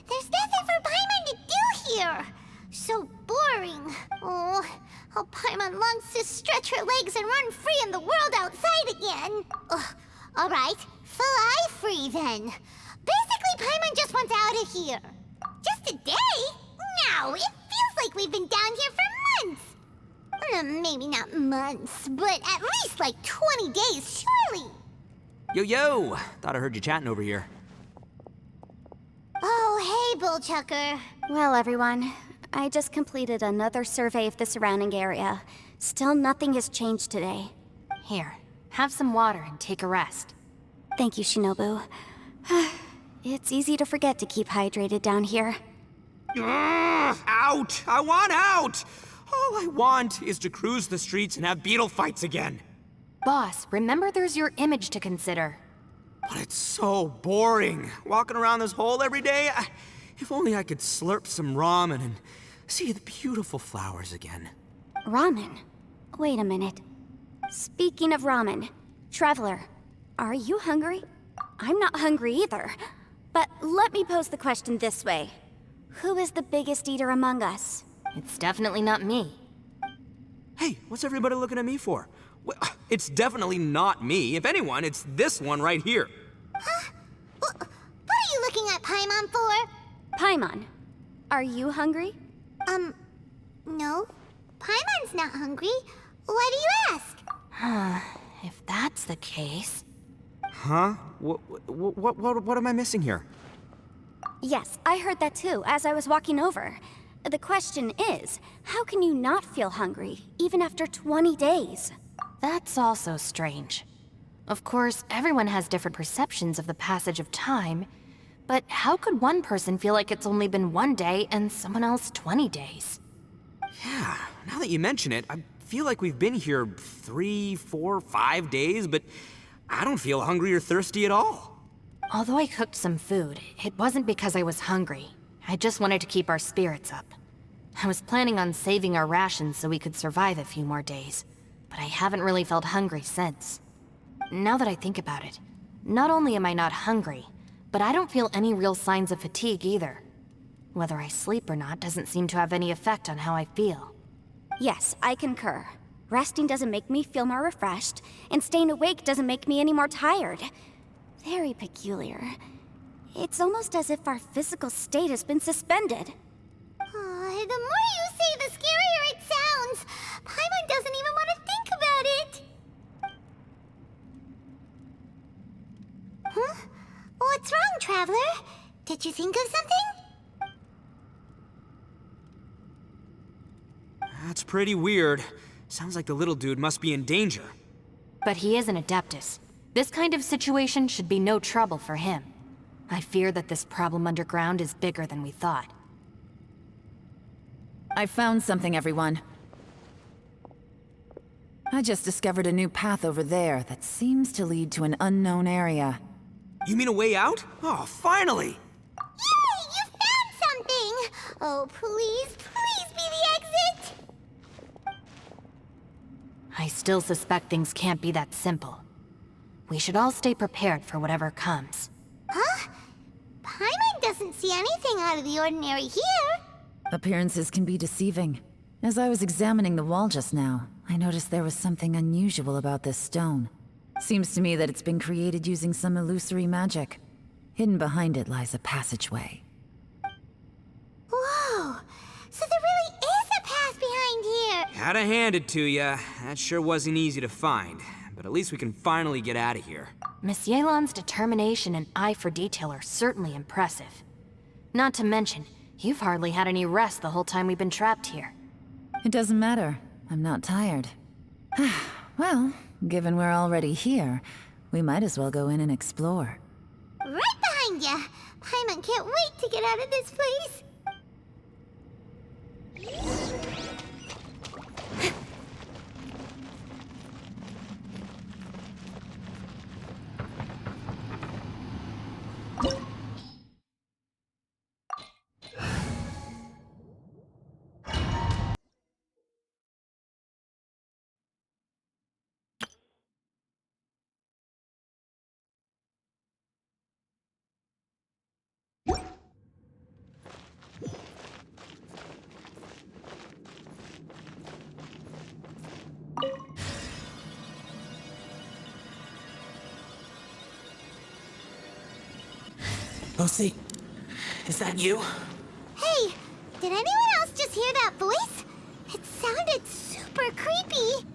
There's nothing for Paimon to do here. So boring. Oh, how Paimon longs to stretch her legs and run free in the world outside again. Alright, fly free then. Basically, Paimon just wants out of here. Just a day? No, it feels like we've been down here for months. Maybe not months, but at least like 20 days, surely. Yo! Thought I heard you chatting over here. Oh, hey, Bullchucker. Well, everyone, I just completed another survey of the surrounding area. Still nothing has changed today. Here, have some water and take a rest. Thank you, Shinobu. It's easy to forget to keep hydrated down here. Out! I want out! All I want is to cruise the streets and have beetle fights again. Boss, remember there's your image to consider. But it's so boring, walking around this hole every day. If only I could slurp some ramen and see the beautiful flowers again. Ramen? Wait a minute. Speaking of ramen, Traveler, are you hungry? I'm not hungry either. But let me pose the question this way. Who is the biggest eater among us? It's definitely not me. Hey, what's everybody looking at me for? It's definitely not me. If anyone, it's this one right here. Huh? What are you looking at Paimon for? Paimon, are you hungry? No. Paimon's not hungry. Why do you ask? If that's the case... Huh? What am I missing here? Yes, I heard that too, as I was walking over. The question is, how can you not feel hungry, even after 20 days? That's also strange. Of course, everyone has different perceptions of the passage of time, but how could one person feel like it's only been 1 day and someone else 20 days? Yeah, now that you mention it, I feel like we've been here 3, 4, 5 days, but I don't feel hungry or thirsty at all. Although I cooked some food, it wasn't because I was hungry. I just wanted to keep our spirits up. I was planning on saving our rations so we could survive a few more days, but I haven't really felt hungry since. Now that I think about it, not only am I not hungry, but I don't feel any real signs of fatigue either. Whether I sleep or not doesn't seem to have any effect on how I feel. Yes, I concur. Resting doesn't make me feel more refreshed, and staying awake doesn't make me any more tired. Very peculiar. It's almost as if our physical state has been suspended. The more you say, the scarier it sounds. Paimon doesn't even want to think about it. Huh? What's wrong, Traveler? Did you think of something? That's pretty weird. Sounds like the little dude must be in danger. But he is an Adeptus. This kind of situation should be no trouble for him. I fear that this problem underground is bigger than we thought. I found something, everyone. I just discovered a new path over there that seems to lead to an unknown area. You mean a way out? Oh, finally! Yay! You found something! Oh, please be the exit! I still suspect things can't be that simple. We should all stay prepared for whatever comes. Huh? Paimon doesn't see anything out of the ordinary here. Appearances can be deceiving. As I was examining the wall just now, I noticed there was something unusual about this stone. Seems to me that it's been created using some illusory magic. Hidden behind it lies a passageway. Whoa! So there really is a path behind here! Gotta hand it to ya. That sure wasn't easy to find. But at least we can finally get out of here. Miss Yelan's determination and eye for detail are certainly impressive. Not to mention, you've hardly had any rest the whole time we've been trapped here. It doesn't matter. I'm not tired. Well, given we're already here, we might as well go in and explore. Right behind ya! Paimon can't wait to get out of this place! Lucy, is that you? Hey, did anyone else just hear that voice? It sounded super creepy.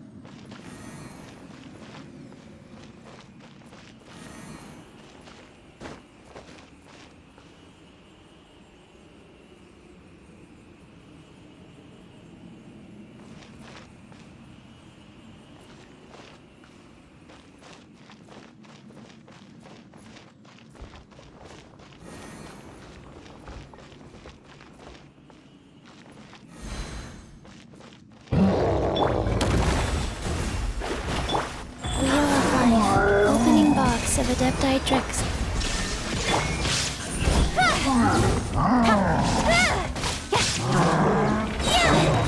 Opening box of Adepti tricks.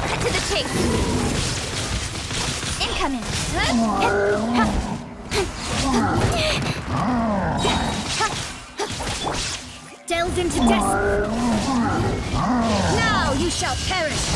Cut to the chase. Incoming. Delve into death. Now you shall perish.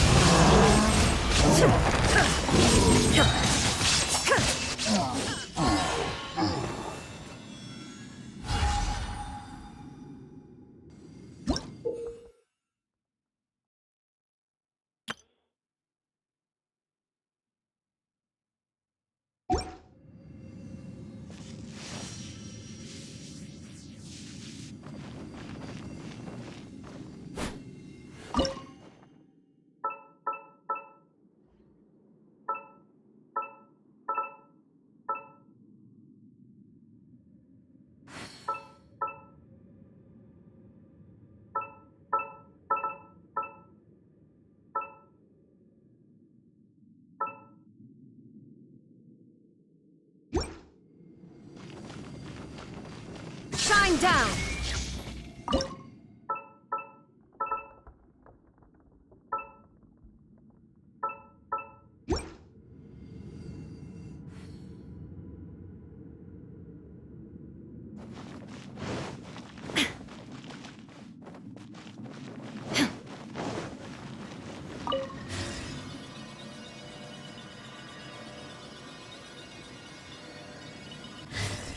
Shine down!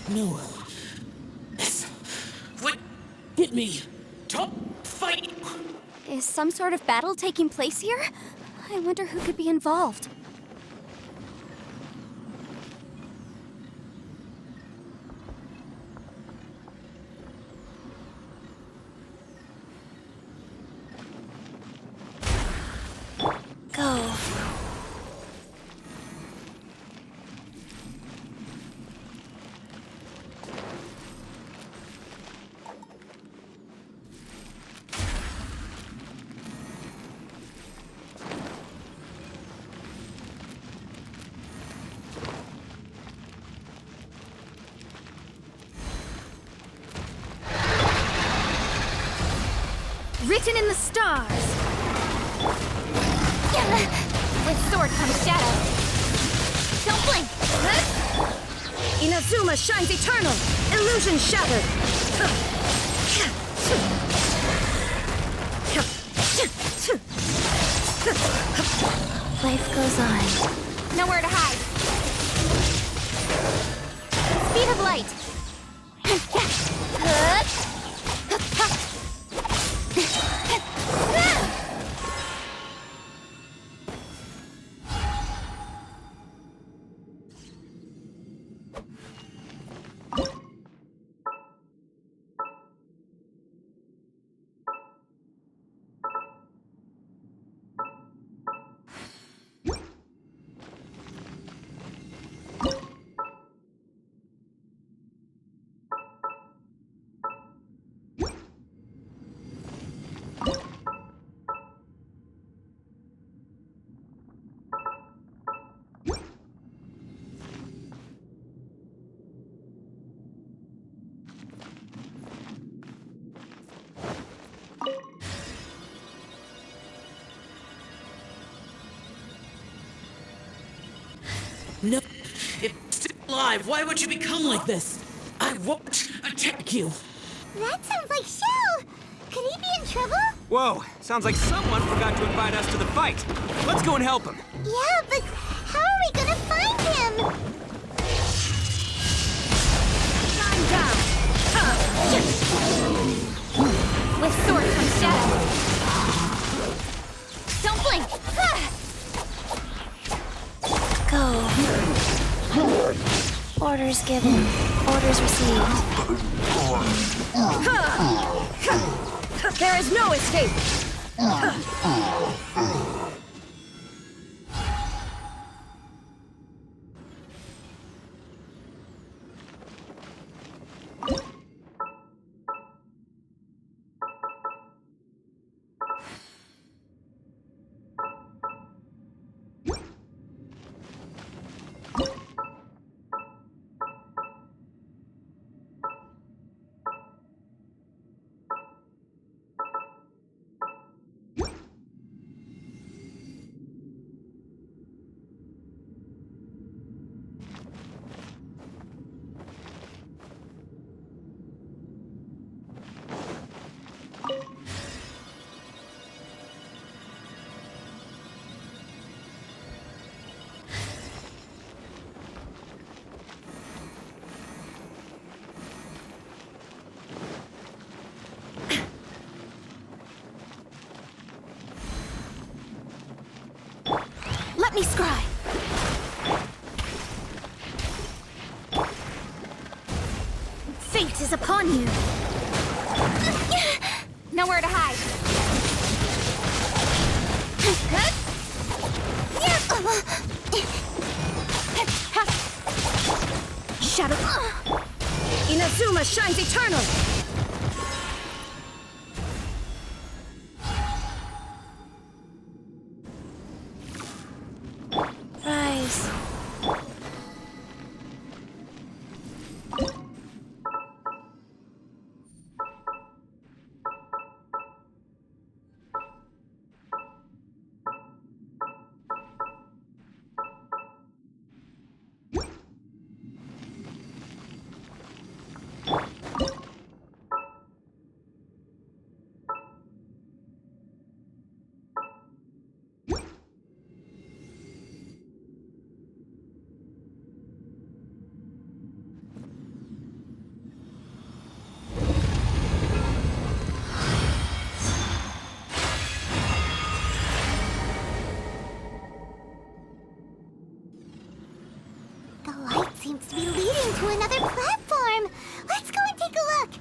No. This would get me. Top fight. Is some sort of battle taking place here? I wonder who could be involved. Go. Written in the stars. With sword comes shadow. Don't blink. Inazuma shines eternal. Illusion shattered. Life goes on. Nowhere to hide. Speed of light. No. It's still alive. Why would you become like this? I won't attack you. That sounds like Shell. Could he be in trouble? Whoa, sounds like someone forgot to invite us to the fight. Let's go and help him. Yeah, but how are we gonna find him? Shine down. with sword from shadow. Don't blink! Go. Orders given. Orders received. There is no escape! Let me scry! Fate is upon you! Nowhere to hide! Shadow! Inazuma shines eternal! Rise. The light seems to be leading to another platform. Let's go and take a look.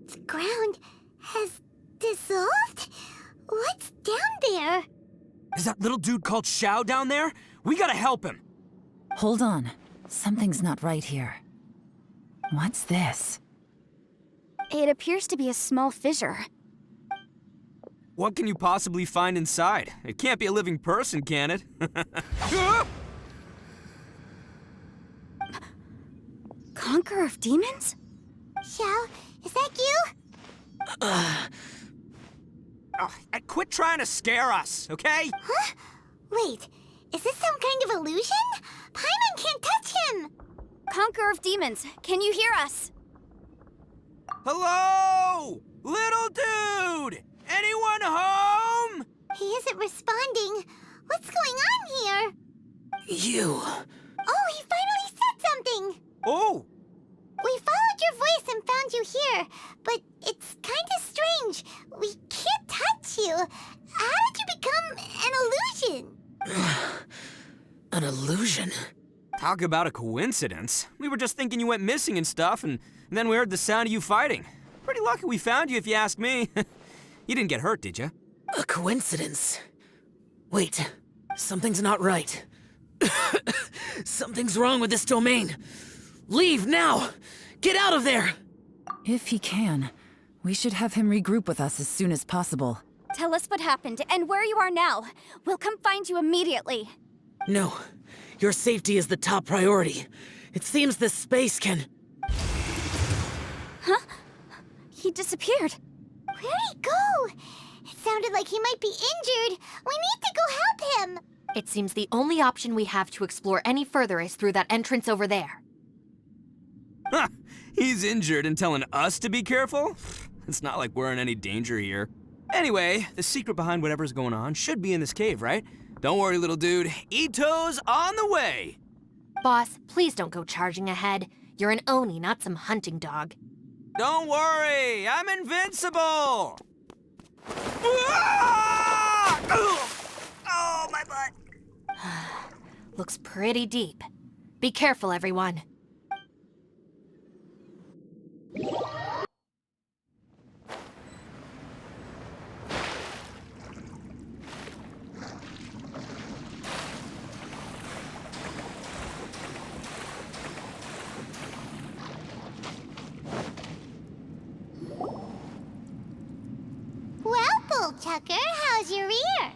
The ground has dissolved? What's down there? Is that little dude called Xiao down there? We gotta help him. Hold on. Something's not right here. What's this? It appears to be a small fissure. What can you possibly find inside? It can't be a living person, can it? Conqueror of demons? Xiao, is that you? Oh, quit trying to scare us, okay? Huh? Wait, is this some kind of illusion? Paimon can't touch him! Conqueror of demons, can you hear us? Hello? Little dude! Anyone home? He isn't responding. What's going on here? You. Oh, he finally said something! Oh, We followed your voice and found you here, but it's kind of strange. We can't touch you. How did you become an illusion? An illusion? talk about a coincidence. We were just thinking you went missing and stuff, and then we heard the sound of you fighting. Pretty lucky we found you, if you ask me. You didn't get hurt, did you? A coincidence? Wait, something's not right. Something's wrong with this domain. Leave now! Get out of there! If he can, we should have him regroup with us as soon as possible. Tell us what happened and where you are now. We'll come find you immediately. No, your safety is the top priority. It seems this space can... Huh? He disappeared. Where'd he go? It sounded like he might be injured. We need to go help him. It seems the only option we have to explore any further is through that entrance over there. Huh. He's injured and telling us to be careful? It's not like we're in any danger here. Anyway, the secret behind whatever's going on should be in this cave, right? Don't worry, little dude. Ito's on the way! Boss, please don't go charging ahead. You're an Oni, not some hunting dog. Don't worry, I'm invincible! Oh, my butt! Looks pretty deep. Be careful, everyone. Well, Bullchucker, how's your ear?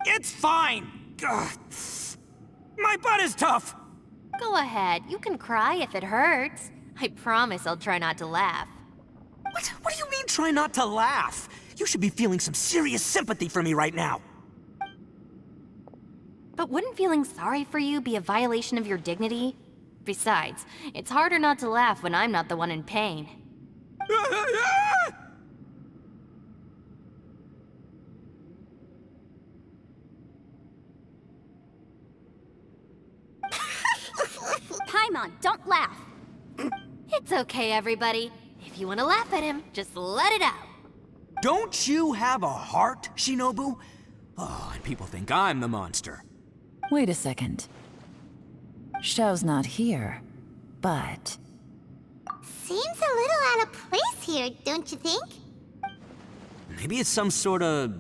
It's fine! Ugh. My butt is tough! Go ahead, you can cry if it hurts. I promise I'll try not to laugh. What do you mean, try not to laugh? You should be feeling some serious sympathy for me right now. But wouldn't feeling sorry for you be a violation of your dignity? Besides, it's harder not to laugh when I'm not the one in pain. Paimon, don't laugh. It's okay, everybody. If you want to laugh at him, just let it out. Don't you have a heart, Shinobu? Oh, and people think I'm the monster. Wait a second. Xiao's not here, but... Seems a little out of place here, don't you think? Maybe it's some sort of,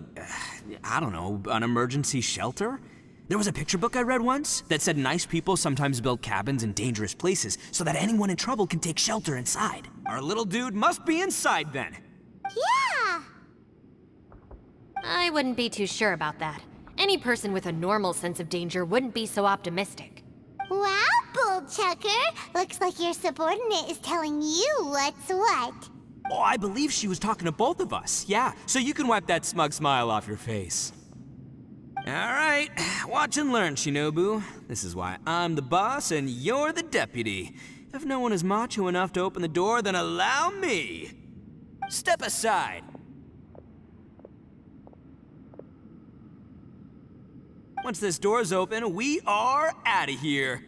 I don't know, an emergency shelter? There was a picture book I read once that said nice people sometimes build cabins in dangerous places so that anyone in trouble can take shelter inside. Our little dude must be inside then. Yeah! I wouldn't be too sure about that. Any person with a normal sense of danger wouldn't be so optimistic. Wow, Bullchucker! Looks like your subordinate is telling you what's what. Oh, I believe she was talking to both of us. Yeah, so you can wipe that smug smile off your face. All right, watch and learn, Shinobu. This is why I'm the boss and you're the deputy. If no one is macho enough to open the door, then allow me. Step aside. Once this door's open, we are out of here.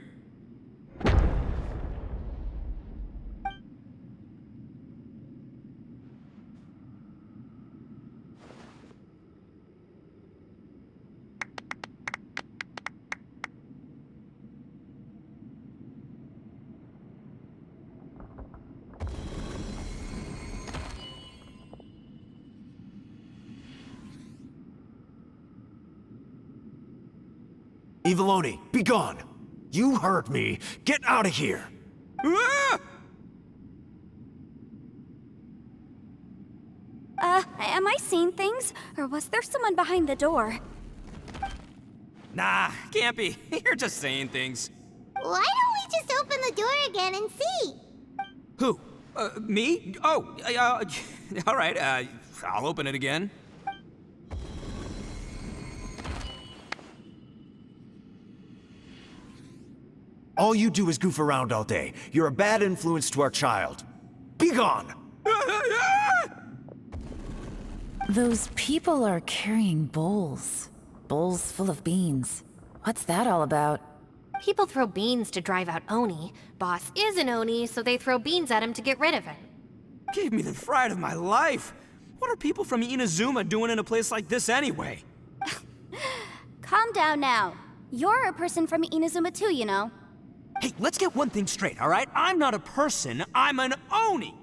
Eviloni, be gone! You heard me! Get out of here! Ah! Am I seeing things? Or was there someone behind the door? Nah, can't be. You're just saying things. Why don't we just open the door again and see? Who? Me? Oh, all right, I'll open it again. All you do is goof around all day. You're a bad influence to our child. Be gone! Those people are carrying bowls. Bowls full of beans. What's that all about? People throw beans to drive out Oni. Boss is an Oni, so they throw beans at him to get rid of him. Gave me the fright of my life. What are people from Inazuma doing in a place like this anyway? Calm down now. You're a person from Inazuma too, you know. Hey, let's get one thing straight, all right? I'm not a person, I'm an Oni!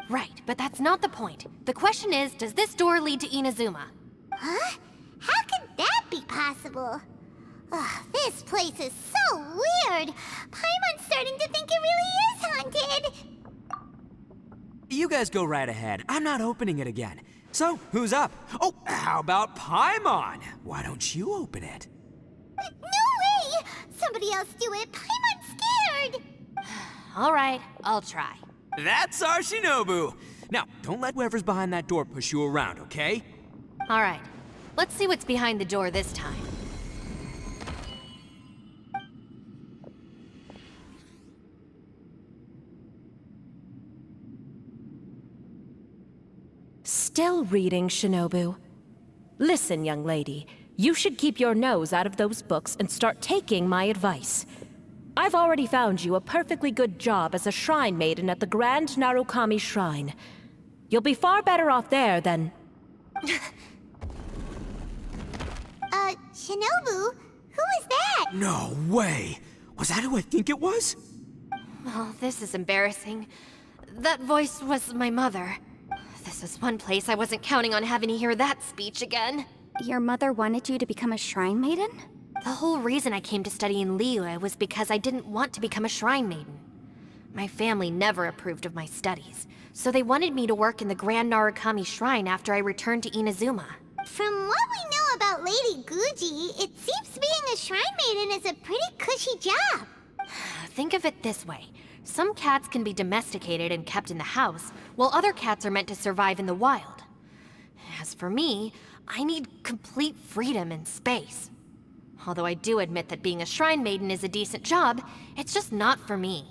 Right, but that's not the point. The question is, does this door lead to Inazuma? Huh? How could that be possible? Ugh, this place is so weird. Paimon's starting to think it really is haunted. You guys go right ahead. I'm not opening it again. So, who's up? Oh, how about Paimon? Why don't you open it? No way! Somebody else do it. Paimon's scared. All right, I'll try. That's our Shinobu! Now, don't let whoever's behind that door push you around, okay? All right, let's see what's behind the door this time. still reading, Shinobu? Listen, young lady, you should keep your nose out of those books and start taking my advice. I've already found you a perfectly good job as a shrine maiden at the Grand Narukami Shrine. You'll be far better off there than... Shinobu? Who is that? No way! Was that who I think it was? Oh, this is embarrassing. That voice was my mother. This is one place I wasn't counting on having to hear that speech again. Your mother wanted you to become a shrine maiden? The whole reason I came to study in Liyue was because I didn't want to become a shrine maiden. My family never approved of my studies, so they wanted me to work in the Grand Narukami Shrine after I returned to Inazuma. From what we know about Lady Guji, it seems being a shrine maiden is a pretty cushy job. Think of it this way. Some cats can be domesticated and kept in the house, while other cats are meant to survive in the wild. As for me, I need complete freedom and space. Although I do admit that being a shrine maiden is a decent job, it's just not for me.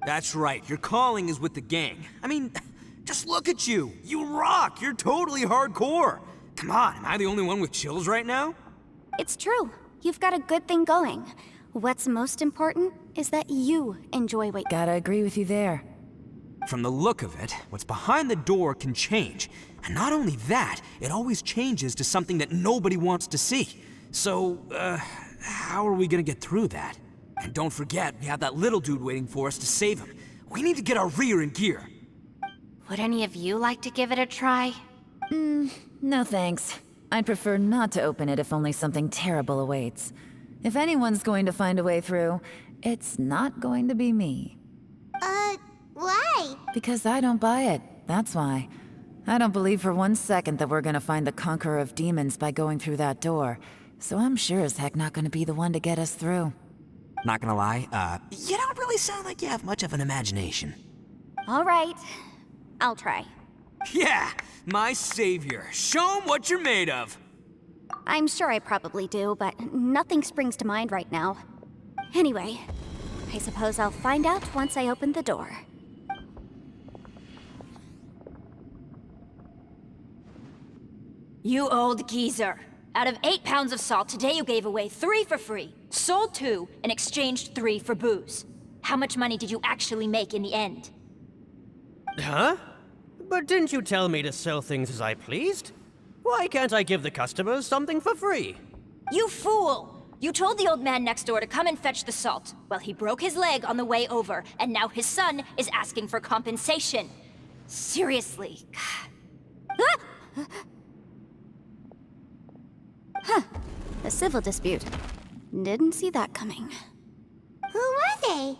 That's right, your calling is with the gang. I mean, just look at you. You rock, you're totally hardcore. Come on, am I the only one with chills right now? It's true. You've got a good thing going. What's most important is that you enjoy what... Gotta agree with you there. From the look of it, what's behind the door can change. And not only that, it always changes to something that nobody wants to see. So, how are we gonna get through that? And don't forget, we have that little dude waiting for us to save him. We need to get our rear in gear. Would any of you like to give it a try? No thanks. I'd prefer not to open it if only something terrible awaits. If anyone's going to find a way through, it's not going to be me. Why? Because I don't buy it, that's why. I don't believe for 1 second that we're gonna find the Conqueror of Demons by going through that door. So I'm sure as heck not gonna be the one to get us through. Not gonna lie, you don't really sound like you have much of an imagination. All right. I'll try. Yeah, my savior. Show 'em what you're made of. I'm sure I probably do, but nothing springs to mind right now. Anyway, I suppose I'll find out once I open the door. You old geezer. Out of 8 pounds of salt, today you gave away 3 for free, sold 2, and exchanged 3 for booze. How much money did you actually make in the end? Huh? But didn't you tell me to sell things as I pleased? Why can't I give the customers something for free? You fool! You told the old man next door to come and fetch the salt. Well, he broke his leg on the way over, and now his son is asking for compensation. Seriously. A civil dispute. Didn't see that coming. Who were they?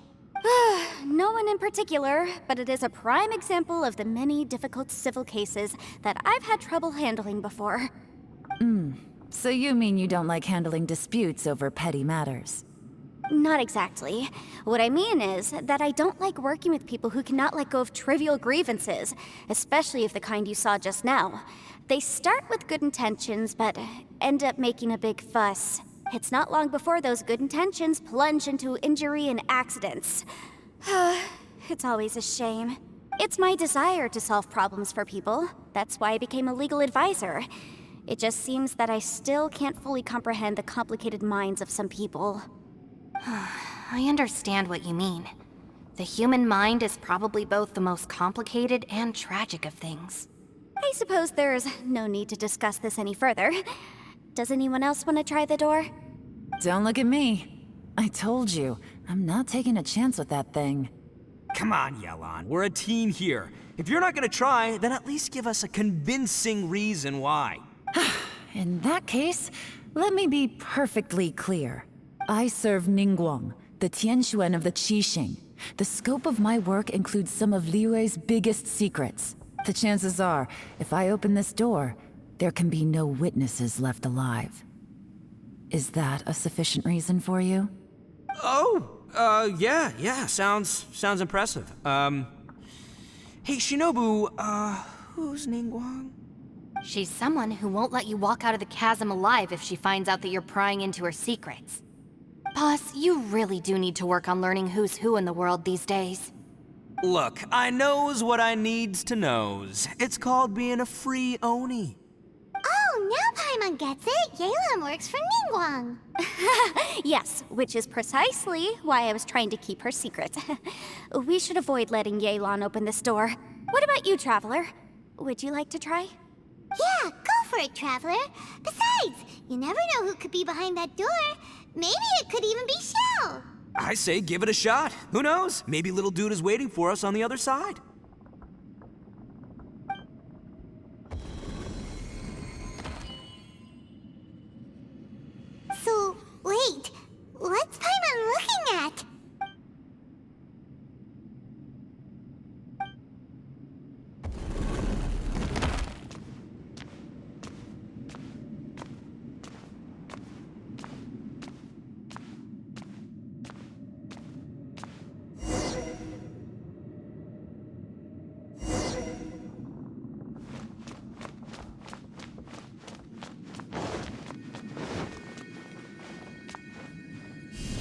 No one in particular, but it is a prime example of the many difficult civil cases that I've had trouble handling before. So you mean you don't like handling disputes over petty matters? Not exactly. What I mean is that I don't like working with people who cannot let go of trivial grievances, especially of the kind you saw just now. They start with good intentions, but end up making a big fuss. It's not long before those good intentions plunge into injury and accidents. It's always a shame. It's my desire to solve problems for people. That's why I became a legal advisor. It just seems that I still can't fully comprehend the complicated minds of some people. I understand what you mean. The human mind is probably both the most complicated and tragic of things. I suppose there's no need to discuss this any further. Does anyone else want to try the door? Don't look at me. I told you, I'm not taking a chance with that thing. Come on, Yelan, we're a team here. If you're not gonna try, then at least give us a convincing reason why. In that case, let me be perfectly clear. I serve Ningguang, the Tianxuan of the Qixing. The scope of my work includes some of Liyue's biggest secrets. The chances are, if I open this door, there can be no witnesses left alive. Is that a sufficient reason for you? Yeah, sounds impressive. Hey, Shinobu, who's Ningguang? She's someone who won't let you walk out of the chasm alive if she finds out that you're prying into her secrets. Boss, you really do need to work on learning who's who in the world these days. Look, I knows what I needs to knows. It's called being a free Oni. Oh, now Paimon gets it. Yelan works for Ningguang. Yes, which is precisely why I was trying to keep her secret. We should avoid letting Yelan open this door. What about you, Traveler? Would you like to try? Yeah, go for it, Traveler. Besides, you never know who could be behind that door. Maybe it could even be Shell. I say give it a shot. Who knows? Maybe little dude is waiting for us on the other side. So, wait. What's Paimon looking at?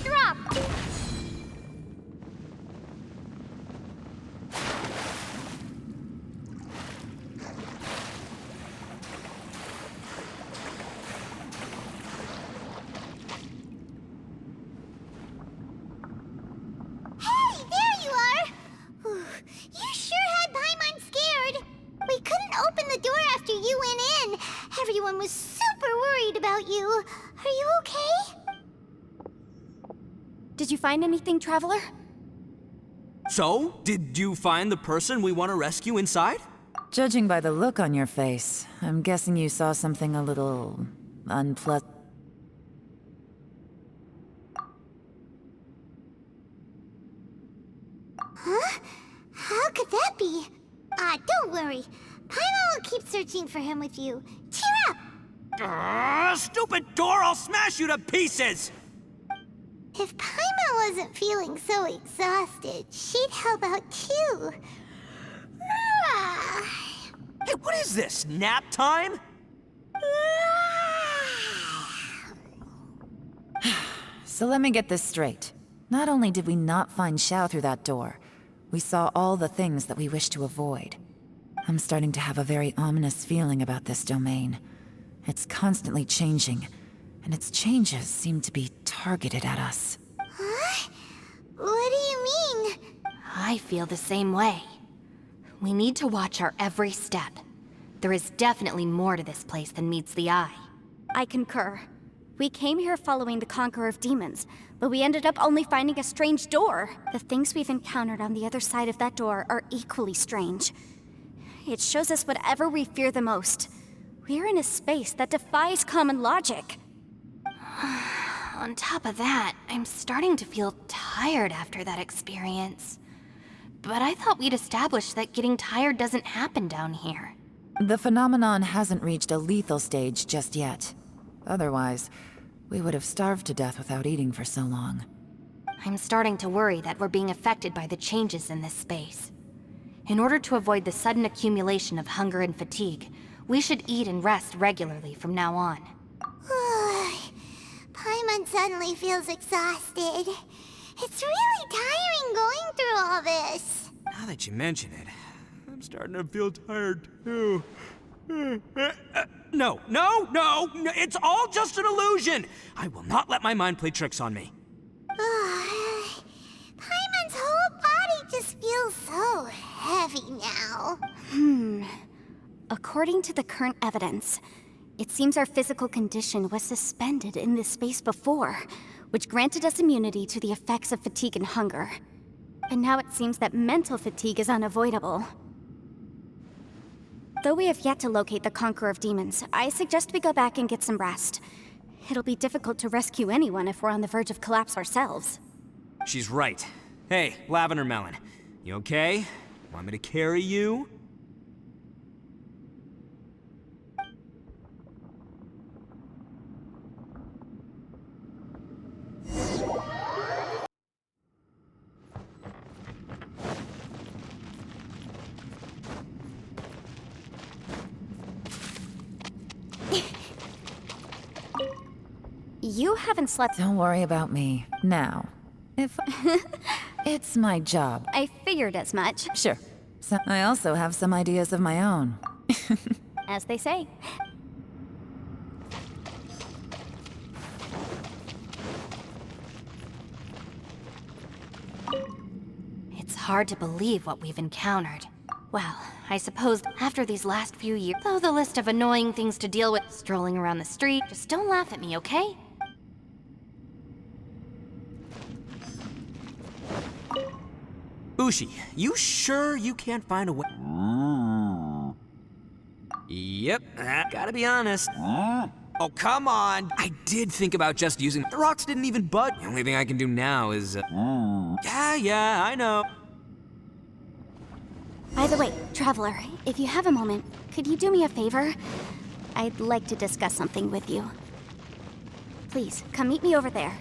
Drop! Hey, there you are! Whew, you sure had Paimon scared. We couldn't open the door after you went in. Everyone was super worried about you. Are you okay? Did you find anything, Traveler? So, did you find the person we want to rescue inside? Judging by the look on your face, I'm guessing you saw something a little unpleasant. Huh? How could that be? Don't worry. Paimon will keep searching for him with you. Cheer up! Stupid door! I'll smash you to pieces! If Paimon wasn't feeling so exhausted, she'd help out too. Hey, what is this? Nap time? So let me get this straight. Not only did we not find Xiao through that door, we saw all the things that we wish to avoid. I'm starting to have a very ominous feeling about this domain. It's constantly changing, and its changes seem to be targeted at us. Huh? What do you mean? I feel the same way. We need to watch our every step. There is definitely more to this place than meets the eye. I concur. We came here following the Conqueror of Demons, but we ended up only finding a strange door. The things we've encountered on the other side of that door are equally strange. It shows us whatever we fear the most. We're in a space that defies common logic. On top of that, I'm starting to feel tired after that experience. But I thought we'd established that getting tired doesn't happen down here. The phenomenon hasn't reached a lethal stage just yet. Otherwise, we would have starved to death without eating for so long. I'm starting to worry that we're being affected by the changes in this space. In order to avoid the sudden accumulation of hunger and fatigue, we should eat and rest regularly from now on. Paimon suddenly feels exhausted. It's really tiring going through all this. Now that you mention it, I'm starting to feel tired too. No, it's all just an illusion! I will not let my mind play tricks on me. Paimon's whole body just feels so heavy now. According to the current evidence, it seems our physical condition was suspended in this space before, which granted us immunity to the effects of fatigue and hunger. And now it seems that mental fatigue is unavoidable. Though we have yet to locate the Conqueror of Demons, I suggest we go back and get some rest. It'll be difficult to rescue anyone if we're on the verge of collapse ourselves. She's right. Hey, Lavender Melon, you okay? Want me to carry you? You haven't slept. Don't worry about me. Now, if... It's my job. I figured as much, Sure. So I also have some ideas of my own. as they say. It's hard to believe what we've encountered. Well, I suppose after these last few years, though the list of annoying things to deal with, strolling around the street, just don't laugh at me, okay? Ushi, you sure you can't find a way? Yep, gotta be honest. Oh, come on! I did think about just using... The rocks didn't even budge. The only thing I can do now is... Yeah, I know. By the way, Traveler, if you have a moment, could you do me a favor? I'd like to discuss something with you. Please, come meet me over there.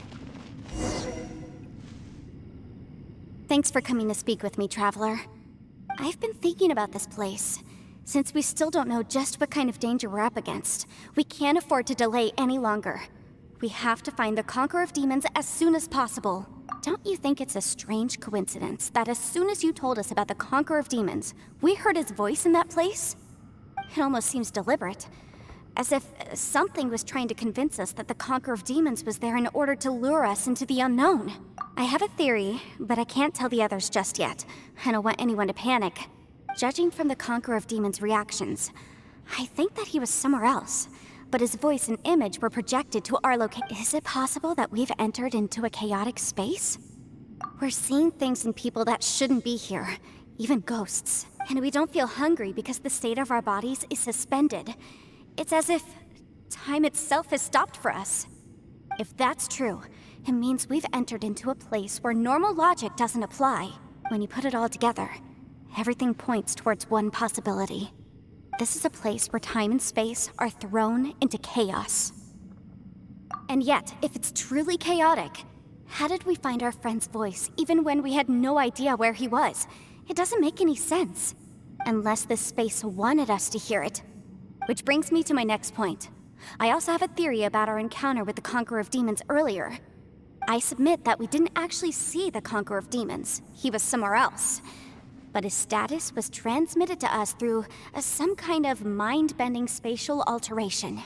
Thanks for coming to speak with me, Traveler. I've been thinking about this place. Since we still don't know just what kind of danger we're up against, we can't afford to delay any longer. We have to find the Conqueror of Demons as soon as possible. Don't you think it's a strange coincidence that as soon as you told us about the Conqueror of Demons, we heard his voice in that place? It almost seems deliberate. As if something was trying to convince us that the Conqueror of Demons was there in order to lure us into the unknown. I have a theory, but I can't tell the others just yet. I don't want anyone to panic. Judging from the Conqueror of Demons' reactions, I think that he was somewhere else, but his voice and image were projected to our location. Is it possible that we've entered into a chaotic space? We're seeing things in people that shouldn't be here, even ghosts. And we don't feel hungry because the state of our bodies is suspended. It's as if time itself has stopped for us. If that's true, it means we've entered into a place where normal logic doesn't apply. When you put it all together, everything points towards one possibility. This is a place where time and space are thrown into chaos. And yet, if it's truly chaotic, how did we find our friend's voice even when we had no idea where he was? It doesn't make any sense. Unless this space wanted us to hear it. Which brings me to my next point. I also have a theory about our encounter with the Conqueror of Demons earlier. I submit that we didn't actually see the Conqueror of Demons. He was somewhere else. But his status was transmitted to us through some kind of mind-bending spatial alteration.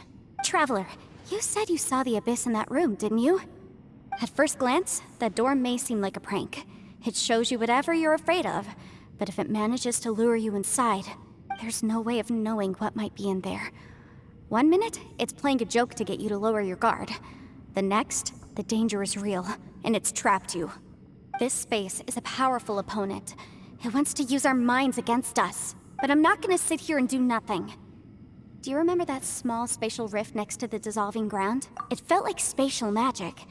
Traveler, you said you saw the abyss in that room, didn't you? At first glance, that door may seem like a prank. It shows you whatever you're afraid of, but if it manages to lure you inside, there's no way of knowing what might be in there. One minute, it's playing a joke to get you to lower your guard. The next, the danger is real, and it's trapped you. This space is a powerful opponent. It wants to use our minds against us. But I'm not gonna sit here and do nothing. Do you remember that small spatial rift next to the dissolving ground? It felt like spatial magic,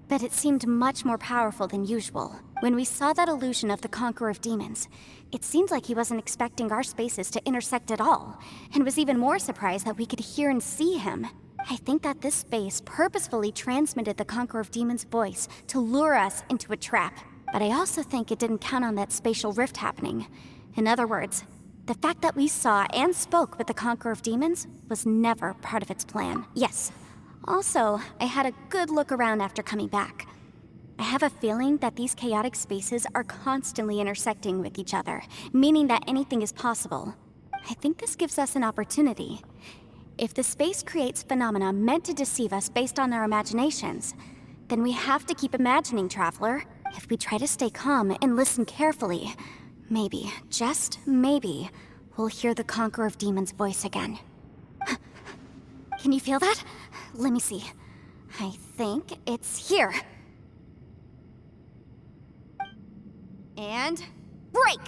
but it seemed much more powerful than usual. When we saw that illusion of the Conqueror of Demons, it seemed like he wasn't expecting our spaces to intersect at all, and was even more surprised that we could hear and see him. I think that this space purposefully transmitted the Conqueror of Demons' voice to lure us into a trap. But I also think it didn't count on that spatial rift happening. In other words, the fact that we saw and spoke with the Conqueror of Demons was never part of its plan. Yes. Also, I had a good look around after coming back. I have a feeling that these chaotic spaces are constantly intersecting with each other, meaning that anything is possible. I think this gives us an opportunity. If the space creates phenomena meant to deceive us based on our imaginations, then we have to keep imagining, Traveler. If we try to stay calm and listen carefully, maybe, just maybe, we'll hear the Conqueror of Demons' voice again. Can you feel that? Let me see. I think it's here. And break!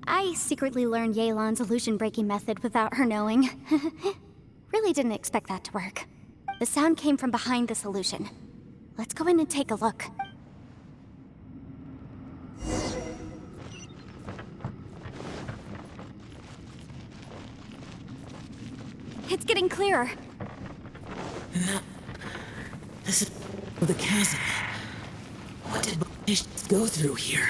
I secretly learned Yelan's illusion-breaking method without her knowing. Really didn't expect that to work. The sound came from behind this illusion. Let's go in and take a look. It's getting clearer. No. This is the chasm. What did Bonish go through here?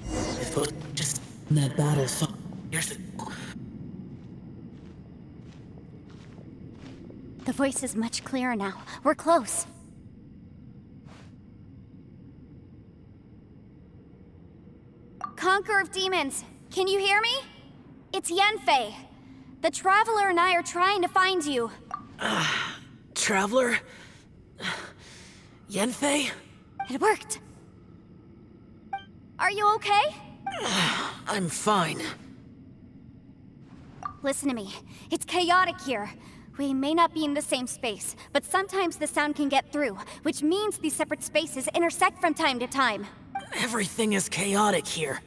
If Bonish just in that battle fought years ago. The voice is much clearer now. We're close. Conqueror of Demons, can you hear me? It's Yanfei. The Traveler and I are trying to find you. Traveler? Yanfei? It worked. Are you okay? I'm fine. Listen to me. It's chaotic here. We may not be in the same space, but sometimes the sound can get through, which means these separate spaces intersect from time to time. Everything is chaotic here.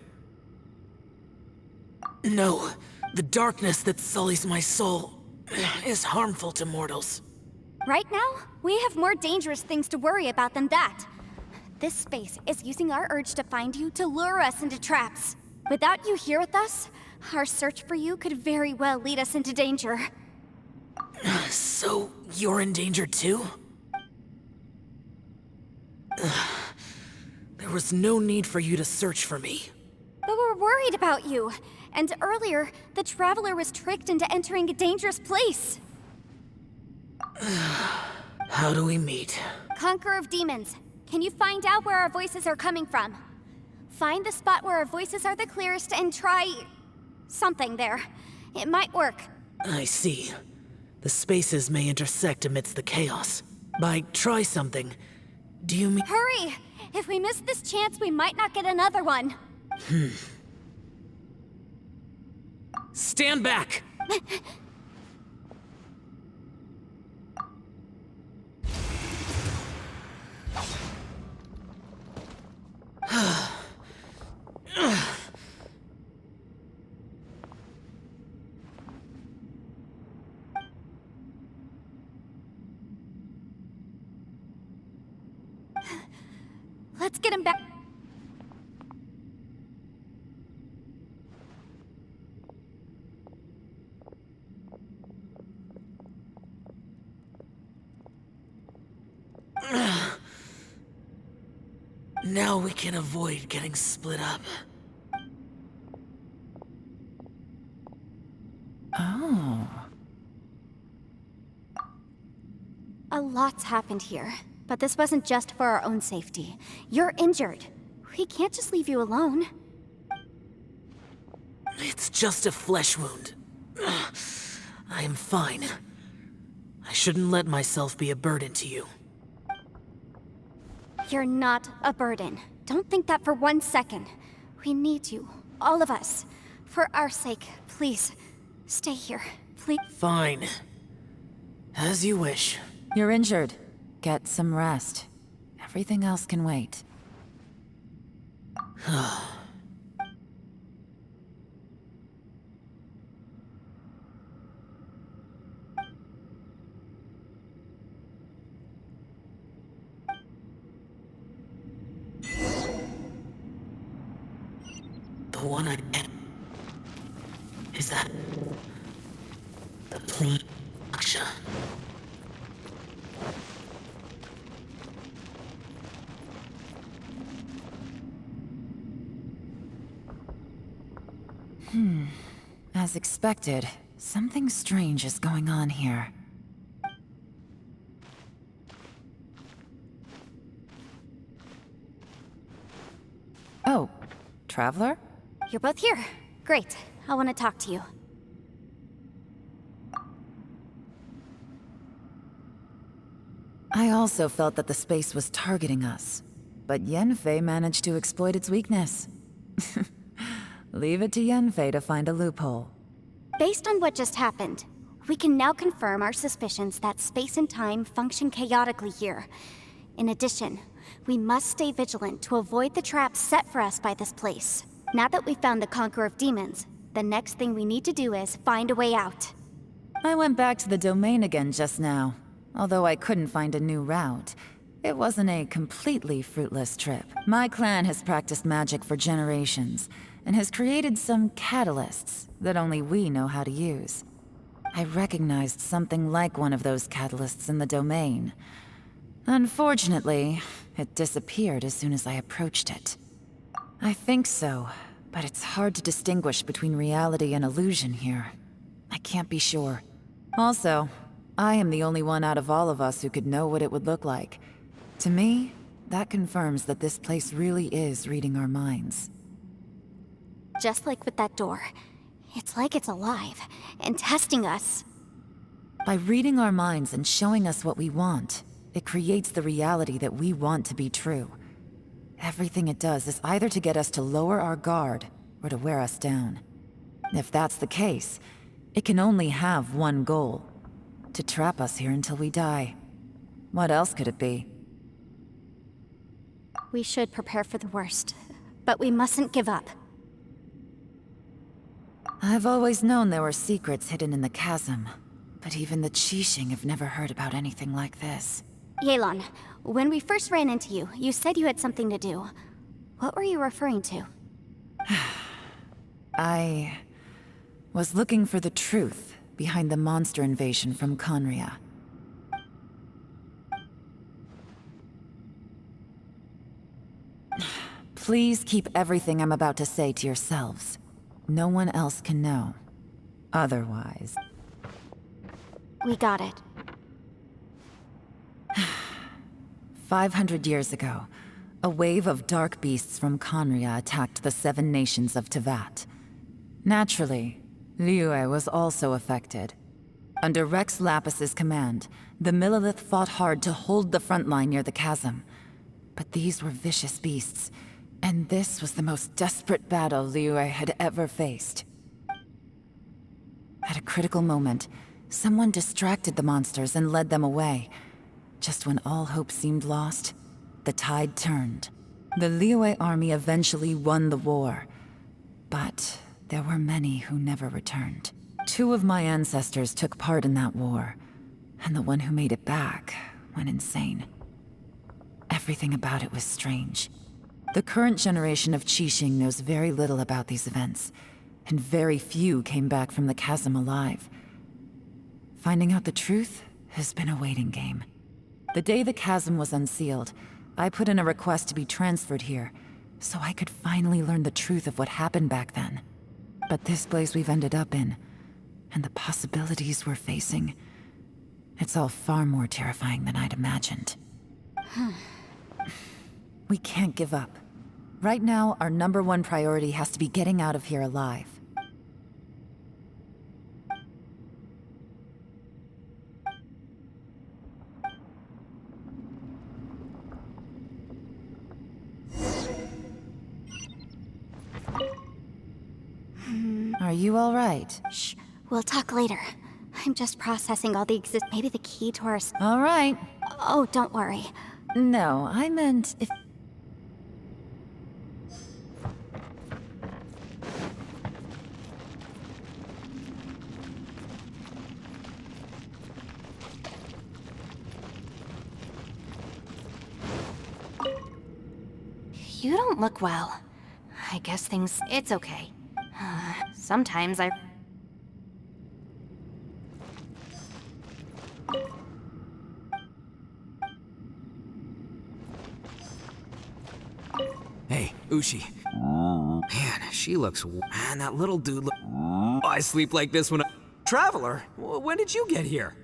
No, the darkness that sullies my soul is harmful to mortals. Right now, we have more dangerous things to worry about than that. This space is using our urge to find you to lure us into traps. Without you here with us, our search for you could very well lead us into danger. So, you're in danger too? There was no need for you to search for me. But we're worried about you. And earlier, the Traveler was tricked into entering a dangerous place. How do we meet? Conqueror of Demons, can you find out where our voices are coming from? Find the spot where our voices are the clearest and try... something there. It might work. I see. The spaces may intersect amidst the chaos. By try something, do you mean... Hurry! If we miss this chance, we might not get another one. Stand back! Let's get him back. Now we can avoid getting split up. Oh. A lot's happened here, but this wasn't just for our own safety. You're injured. We can't just leave you alone. It's just a flesh wound. I am fine. I shouldn't let myself be a burden to you. You're not a burden. Don't think that for 1 second. We need you, all of us. For our sake, please, stay here, please. Fine. As you wish. You're injured. Get some rest. Everything else can wait. The one I get. Is that... the Prime Aksha? As expected, something strange is going on here. Oh, Traveler? You're both here. Great. I want to talk to you. I also felt that the space was targeting us, but Yanfei managed to exploit its weakness. Leave it to Yanfei to find a loophole. Based on what just happened, we can now confirm our suspicions that space and time function chaotically here. In addition, we must stay vigilant to avoid the traps set for us by this place. Now that we've found the Conqueror of Demons, the next thing we need to do is find a way out. I went back to the domain again just now. Although I couldn't find a new route, it wasn't a completely fruitless trip. My clan has practiced magic for generations, and has created some catalysts that only we know how to use. I recognized something like one of those catalysts in the domain. Unfortunately, it disappeared as soon as I approached it. I think so, but it's hard to distinguish between reality and illusion here. I can't be sure. Also, I am the only one out of all of us who could know what it would look like. To me, that confirms that this place really is reading our minds. just like with that door. It's like it's alive, and testing us. By reading our minds and showing us what we want, it creates the reality that we want to be true. Everything it does is either to get us to lower our guard, or to wear us down. If that's the case, it can only have one goal: to trap us here until we die. What else could it be? We should prepare for the worst, but we mustn't give up. I've always known there were secrets hidden in the chasm, but even the Qixing have never heard about anything like this. Yelan, when we first ran into you, you said you had something to do. What were you referring to? I was looking for the truth behind the monster invasion from Conria. Please keep everything I'm about to say to yourselves. No one else can know. Otherwise... We got it. 500 years ago, a wave of dark beasts from Conria attacked the 7 nations of Tevat. Naturally, Liyue was also affected. Under Rex Lapis's command, the Millelith fought hard to hold the front line near the chasm. But these were vicious beasts, and this was the most desperate battle Liyue had ever faced. At a critical moment, someone distracted the monsters and led them away. Just when all hope seemed lost, the tide turned. The Liyue army eventually won the war, but there were many who never returned. 2 of my ancestors took part in that war, and the one who made it back went insane. Everything about it was strange. The current generation of Qixing knows very little about these events, and very few came back from the chasm alive. Finding out the truth has been a waiting game. The day the chasm was unsealed, I put in a request to be transferred here, so I could finally learn the truth of what happened back then. But this place we've ended up in, and the possibilities we're facing, it's all far more terrifying than I'd imagined. We can't give up. Right now, our #1 priority has to be getting out of here alive. Are you all right? Shh, we'll talk later. I'm just processing all the maybe the key to our All right. Oh, don't worry. No, I meant if... You don't look well. I guess it's okay. Sometimes I... Hey, Ushi. Man, she looks... Man, that little dude look... I sleep like this when I... Traveler, when did you get here?